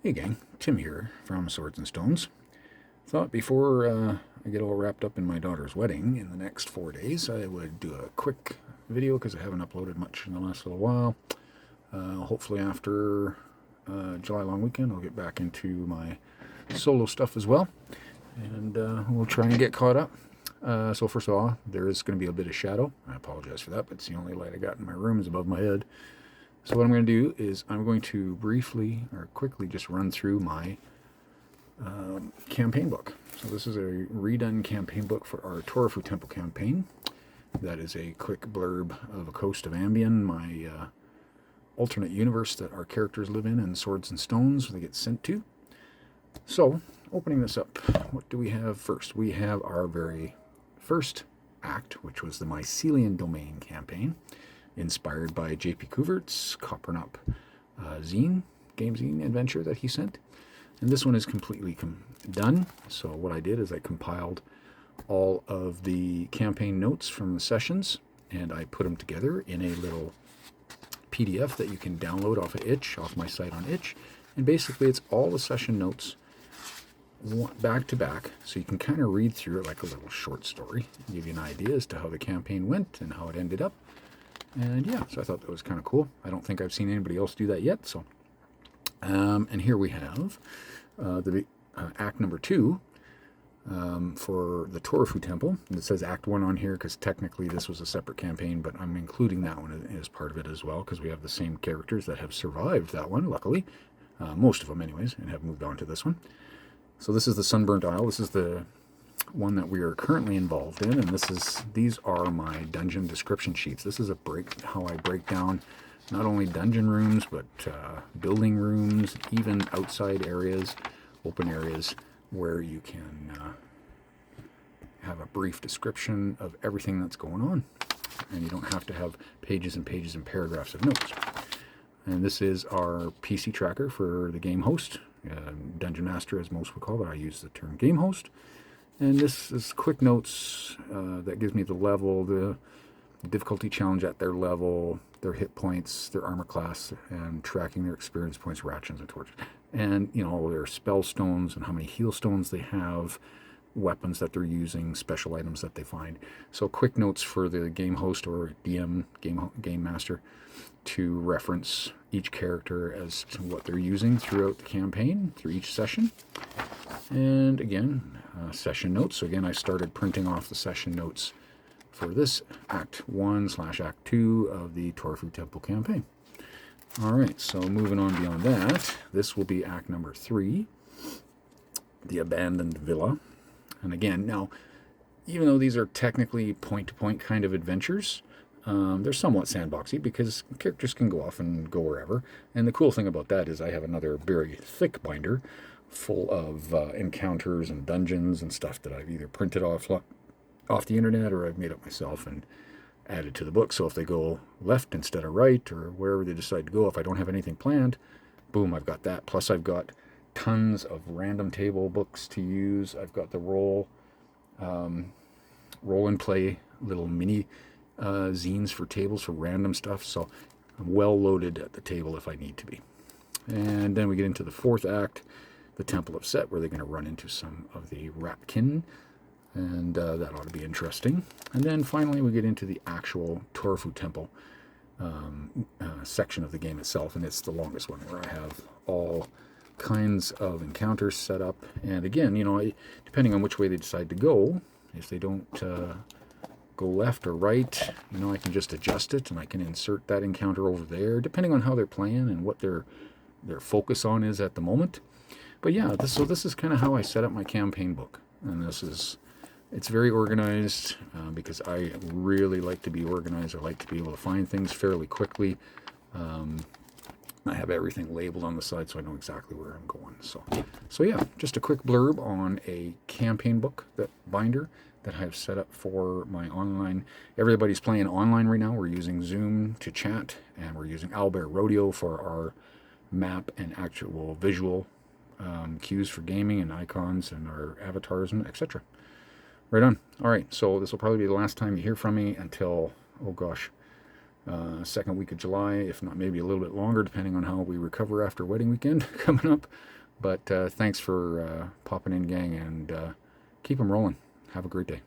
Hey gang, Tim here from Swords and Stones. Thought before I get all wrapped up in my daughter's wedding in the next 4 days, I would do a quick video because I haven't uploaded much in the last little while. Hopefully after July long weekend I'll get back into my solo stuff as well, and we'll try and get caught up. So first of all, there is going to be a bit of shadow. I apologize for that, but it's the only light I got in my room is above my head. So what I'm going to do is I'm going to briefly or quickly just run through my campaign book. So this is a redone campaign book for our Torufu Temple Campaign. That is a quick blurb of a coast of Ambien, my alternate universe that our characters live in Swords and Stones they get sent to. So, opening this up, what do we have first? We have our very first act, which was the Mycelian Domain campaign, inspired by J.P. Couvert's Coppernup game zine adventure that he sent. And this one is completely done. So what I did is I compiled all of the campaign notes from the sessions, and I put them together in a little PDF that you can download off of Itch, off my site on Itch. And basically it's all the session notes back to back, so you can kind of read through it like a little short story and give you an idea as to how the campaign went and how it ended up. And yeah, so I thought that was kind of cool. I don't think I've seen anybody else do that yet. So, and here we have the Act number 2 for the Torufu Temple. And it says Act 1 on here because technically this was a separate campaign, but I'm including that one as part of it as well because we have the same characters that have survived that one, luckily. Most of them anyways, and have moved on to this one. So this is the Sunburnt Isle. This is the one that we are currently involved in, and these are my dungeon description sheets. This is how I break down not only dungeon rooms, but building rooms, even outside areas, open areas, where you can have a brief description of everything that's going on. And you don't have to have pages and pages and paragraphs of notes. And this is our PC tracker for the game host. Dungeon Master, as most would call it. I use the term game host. And this is quick notes that gives me the level, the difficulty challenge at their level, their hit points, their armor class, and tracking their experience points, rations, and torches. And, you know, their spell stones and how many heal stones they have, weapons that they're using, special items that they find. So quick notes for the game host or DM, game master, to reference each character as to what they're using throughout the campaign, through each session. And again, session notes. So again, I started printing off the session notes for this Act 1/Act 2 of the Torufu Temple Campaign. Alright, so moving on beyond that, this will be Act number 3, the Abandoned Villa. And again, now, even though these are technically point-to-point kind of adventures, they're somewhat sandboxy because characters can go off and go wherever. And the cool thing about that is I have another very thick binder full of encounters and dungeons and stuff that I've either printed off the internet or I've made up myself and added to the book. So if they go left instead of right or wherever they decide to go, if I don't have anything planned, boom, I've got that. Plus I've got tons of random table books to use. I've got the roll and play little mini zines for tables for random stuff. So I'm well loaded at the table if I need to be. And then we get into the 4th act, the Temple of Set, where they're going to run into some of the Ratkin, and that ought to be interesting. And then finally we get into the actual Torufu Temple section of the game itself, and it's the longest one, where I have all kinds of encounters set up. And again, you know, depending on which way they decide to go, if they don't go left or right, you know, I can just adjust it and I can insert that encounter over there, depending on how they're playing and what their focus on is at the moment. But yeah, so this is kind of how I set up my campaign book. And it's very organized because I really like to be organized. I like to be able to find things fairly quickly. I have everything labeled on the side so I know exactly where I'm going. So yeah, just a quick blurb on a campaign book binder that I've set up for my online. Everybody's playing online right now. We're using Zoom to chat, and we're using Owlbear Rodeo for our map and actual visual cues for gaming and icons and our avatars and etc. Right on. All right, so this will probably be the last time you hear from me until, oh gosh, second week of July, if not maybe a little bit longer, depending on how we recover after wedding weekend coming up. But thanks for popping in, gang, and keep them rolling. Have a great day.